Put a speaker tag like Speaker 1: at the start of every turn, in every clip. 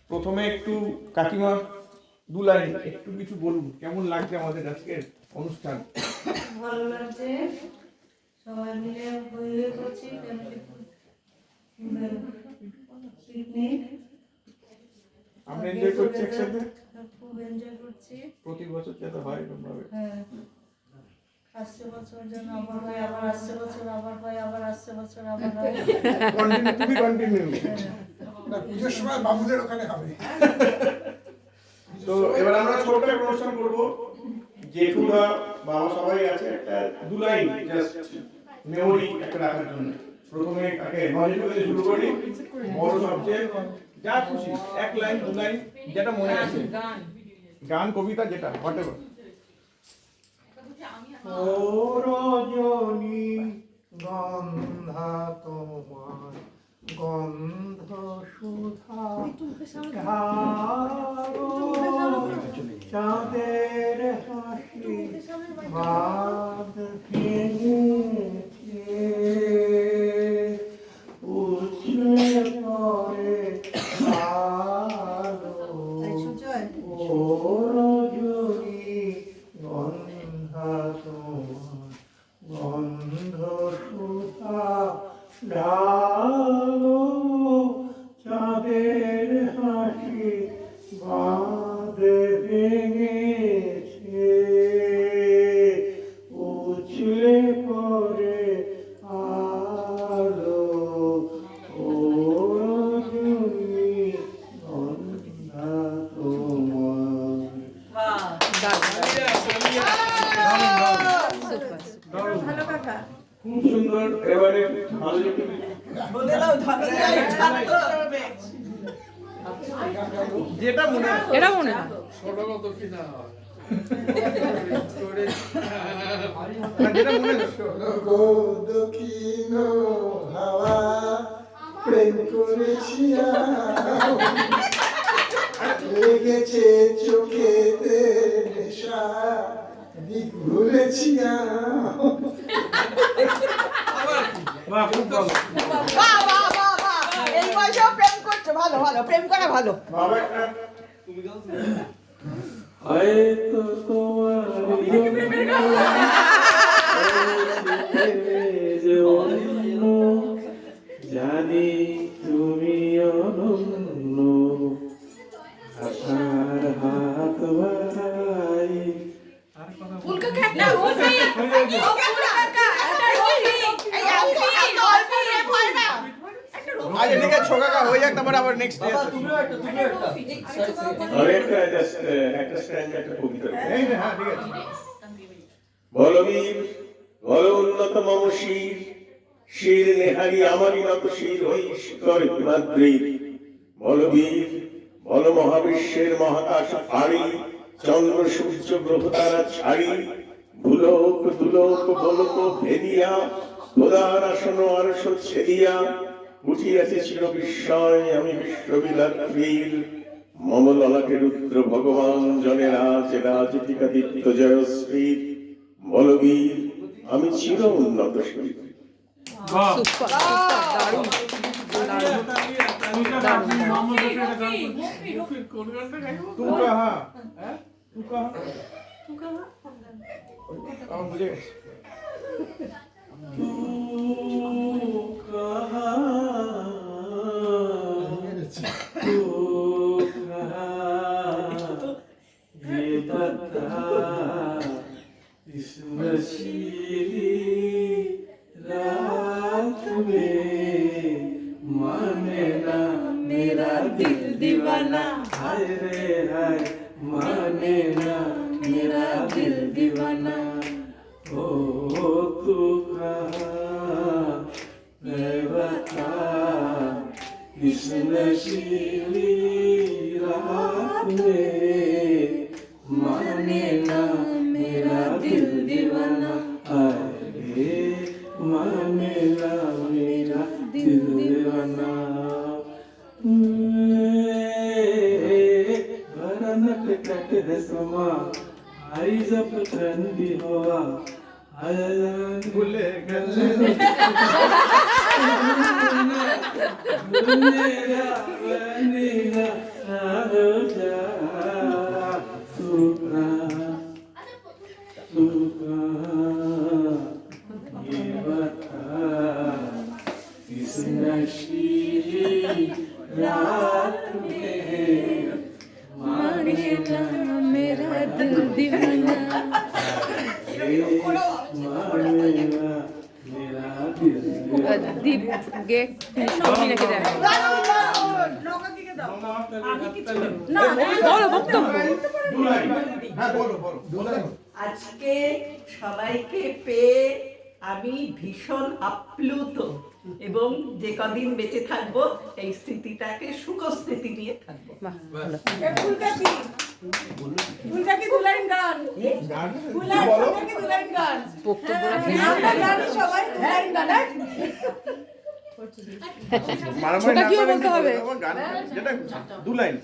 Speaker 1: প্রথমে একটু কাকিমা দু লাইন একটু কিছু বলুন, কেমন লাগছে আমাদের আজকের অনুষ্ঠান?
Speaker 2: ভালো লাগছে, সবাই মিলে হই হই করছি, ফ্যামিলি পিকনিক
Speaker 1: আমরা এনজয় করছি একসাথে,
Speaker 2: খুব এনজয় করছি।
Speaker 1: প্রতি বছর যাতে হয় এরকমভাবে।
Speaker 2: হ্যাঁ, আসছে বছর যেন আবার হয়, আবার আসছে বছর আবার হয়, আবার আসছে বছর আবার হয়।
Speaker 1: কন্টিনিউ, খুবই কন্টিনিউ।
Speaker 3: না, পুজোর সময় বাবুদের ওখানে হবে।
Speaker 1: তো এবার আমরা ছোট একটা অনুষ্ঠান করবো, জেঠুরা বাবা সবাই আছে, একটা দু লাইন জাস্ট মেমোরি একটা রাখার জন্য। প্রথমে কাকে নজরুল থেকে শুরু করি, বড় সবচেয়ে যা খুশি, এক লাইন দু লাইন যেটা মনে আছে, গান কবিতা যেটা হোয়াটএভার।
Speaker 3: ও রজনী গন্ধা তোমার গন্ধ সুধা ঢালো চাঁদের হাসি বাদ ভেঙেছে উছলে পড়ে আলো ও রজনী গন্ধা তোমার গন্ধ সুধা ঢালো চাঁদের হাসি বাঁধ ভেঙেছে উছলে পড়ে আলো ও রজনী গন্ধা তোমার।
Speaker 1: খুব সুন্দর। এবারে ভালো যেটা মনে আছে,
Speaker 4: এটা মনে হয়
Speaker 1: যেটা মনে আছে।
Speaker 3: গো দক্ষিণ হাওয়া প্রেম করেছি লেগেছে চোখেতে নেশা দিক ভুলেছি
Speaker 1: বাহ, খুব ভালো।
Speaker 4: এই বয়সেও প্রেম করছো, ভালো ভালো, প্রেম করা ভালো।
Speaker 1: বাবা একটা
Speaker 3: হয়তো তোমার জানি তুমি অনন্য আশার হাত বাড়াই
Speaker 1: আচ্ছা ঠিক আছে, ছোকাকা হয়ে যাক, তারপরে আবার নেক্সট ডে।
Speaker 5: একটা স্ট্যান্ড একটা কবিতা।
Speaker 1: হ্যাঁ ঠিক আছে।
Speaker 5: বলবীর বল উন্নত মম শির শির নেহারি আমারই নত শির হই শিকর হিমাদ্রির। বলবীর বল মহাবিশ্বের মহাকাশ ফাড়ি চন্দ্র সূর্য গ্রহ তারা ছাড়ি ভুলোক দুলোক বলক ভেদিয়া খোদার আসন আরশ ছেদিয়া উঠিয়াছে চির বিস্ময় আমি বিশ্ববিলাত্রীর। মম ললাটে রুদ্র ভগবান জনে রাজ রাজটিকাদিত্য জয়শ্রী। বলবীর আমি চির উন্নত শির।
Speaker 4: সুপার দারুণ
Speaker 1: तू कहा है? तू कहा? मुझे
Speaker 3: ये बता इस नशीली रात में माने ना मेरा दिल दीवाना हाय रे हाय माने ना मेरा दिल दीवाना ओ तू कहाँ मैं बता इस नशीली रात में माने ना मेरा दिल दीवाना अरे माने ना मेरा दिल दीवाना बरनक कट है समा आई जब ठंडी हवा
Speaker 1: भूले
Speaker 3: मेरा बनेगा माने ना मेरा दिल दीवाना माने ना मेरा दिल
Speaker 4: দীপ গে সঙ্গী রেখে দেয় বলো বক্তব্য
Speaker 1: দু লাইন হ্যাঁ বলো বলো দু লাইন
Speaker 6: আজকে সবাইকে পেয়ে আমি ভীষণ আপ্লুত এবং যে কদিন বেঁচে থাকবো এই স্মৃতিটাকে সুখস্মৃতি নিয়ে থাকবো।
Speaker 2: ফুলটাকে দুলাইন গান
Speaker 1: বলো
Speaker 2: দুলাইন গান
Speaker 4: বক্তব্য
Speaker 2: আমরা জানি সবাই দুলাইন গান
Speaker 4: ছোটা কিও বলতে হবে
Speaker 1: গান যেটা দু লাইন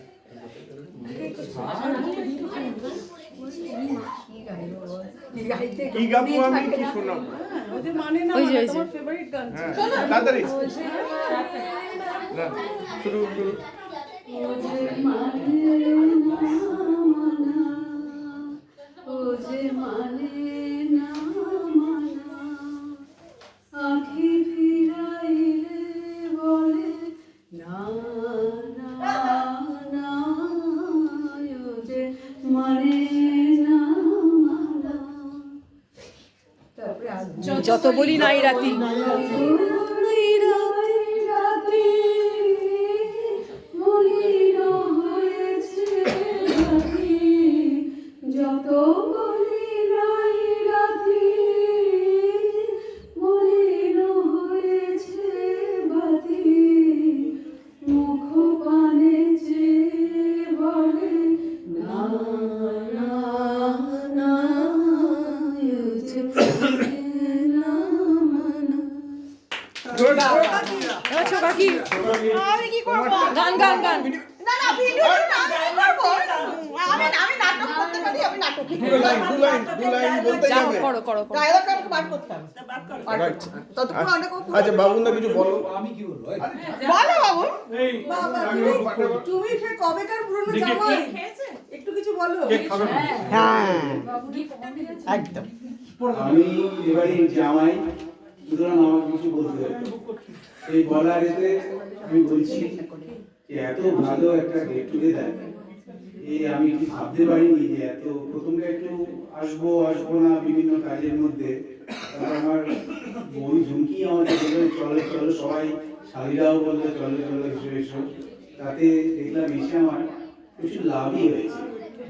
Speaker 1: কি গাবো আমি কি শোনাবো
Speaker 2: ওদের মানে না
Speaker 4: ওই যে, ওই যে।
Speaker 2: তোমার ফেভারিট গান
Speaker 1: হ্যাঁ তাড়াতাড়ি না শুরু শুরু
Speaker 7: ও যে মানে না মানা আখি ফিরাইলে বলে না না না ও যে মানে না মানা তারপরে
Speaker 4: যত বলি নাই রাতি
Speaker 7: যত বলি নাই রাতি মলিন হয়েছে বাতি মুখ পানে চেয়ে বলে না না না না মানা
Speaker 4: ছোটা কি
Speaker 2: আমি কি করব
Speaker 4: গান গান গান
Speaker 2: না না ভিডিও না আমি করব আমি নাটক করতে পারি আমি নাটক
Speaker 1: দু লাইন বলতে
Speaker 4: যাও
Speaker 1: যাবে
Speaker 4: করো করো করো
Speaker 2: ডায়লগ আমাকে বার করতাম
Speaker 1: Right.
Speaker 2: ততক্ষণ অনেক
Speaker 1: আচ্ছা বাবুন্দা কিছু বলো
Speaker 2: বলো বাবু
Speaker 3: এই
Speaker 2: বাবা
Speaker 1: আমি
Speaker 2: তুমি সে কবেকার পুরনো জামাই একটু কিছু বলো
Speaker 4: হ্যাঁ একদম
Speaker 8: আমি এবারে জামাই, সুতরাং আমার কিছু বলতে হবে। এই বলার এতে আমি বলছি যে এত ভালো একটা গেট টুগেদার আমি কি ভাবতে পারিনি যে এত প্রথমে একটু আসবো না বিভিন্ন কাজের মধ্যে, তারপর আমার বই ঝুমকি আমাকে বললো চলো সবাই, শালিরাও বললো চলো এসো, তাতে দেখলাম এসে আমার প্রচুর লাভই হয়েছে।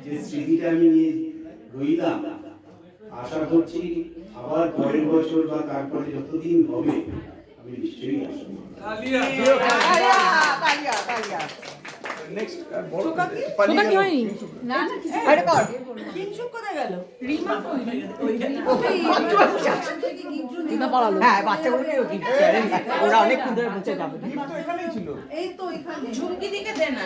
Speaker 8: যে স্মৃতিটা আমি নিয়ে রইলাম, আশা করছি আবার পরের বছর বা তারপরে যতদিন হবে আমি নিশ্চয়ই আসবো।
Speaker 1: নেক্সট
Speaker 4: ছোটা কি হয়নি
Speaker 2: আরে কর কিংসুক কোথায় গেল রিমা
Speaker 4: দিনা পালালো
Speaker 2: হ্যাঁ বাচ্চাগুলোকে ওরা অনেক ধরে বলছে যাবে
Speaker 1: গিফট তো এখানেই ছিল
Speaker 2: এই তো এখানে
Speaker 6: ঝুমকি দিকে দে না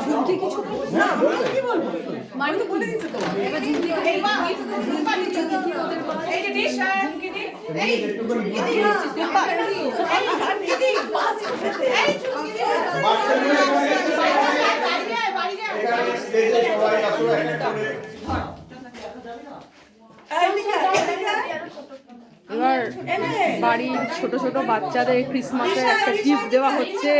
Speaker 2: ঝুমকি কিছু না আমি কি বলবো মানে বলে দিতে তো এই মা এই যে ডিশ ঝুমকি দি এই ঝুমকি দি এই ঝুমকি দি এই ঝুমকি দি
Speaker 1: বাচ্চাগুলো এখানে স্টেজে সবাই আসো একটা করে
Speaker 4: এবার বাড়ির ছোট ছোট বাচ্চাদের ক্রিসমাসে একটা গিফট দেওয়া হচ্ছে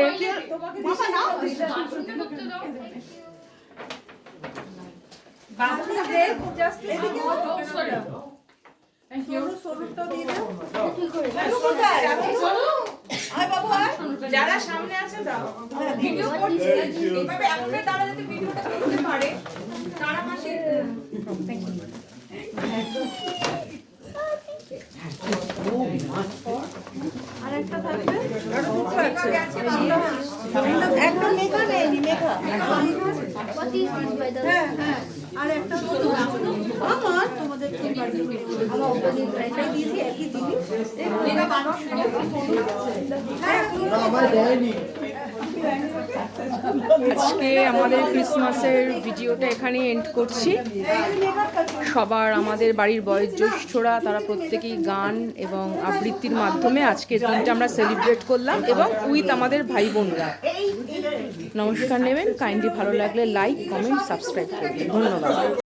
Speaker 6: যারা সামনে আছে দাও ভিডিও করছি এইভাবে একটাই তারা যদি ভিডিওটা করতে পারে তারা মাসে
Speaker 2: আরেকটা থাকবে একটা মেঘা নেই মেঘা হ্যাঁ আর একটা আমার তোমাদের কি বাড়ি আমার ওপেনিং প্রাইসটাই দিয়েছি একই জিনিস মেঘা বানর হ্যাঁ
Speaker 1: আমার দেয়নি
Speaker 4: আজকে আমাদের ক্রিসমাসের ভিডিওটা এখানে এন্ড করছি। সবার আমাদের বাড়ির বয়োজ্যেষ্ঠরা তারা প্রত্যেকেই গান এবং আবৃত্তির মাধ্যমে আজকের দিনটা আমরা সেলিব্রেট করলাম এবং উইথ আমাদের ভাই বোনরা। নমস্কার নেবেন, কাইন্ডলি ভালো লাগলে লাইক কমেন্ট সাবস্ক্রাইব করবেন। ধন্যবাদ।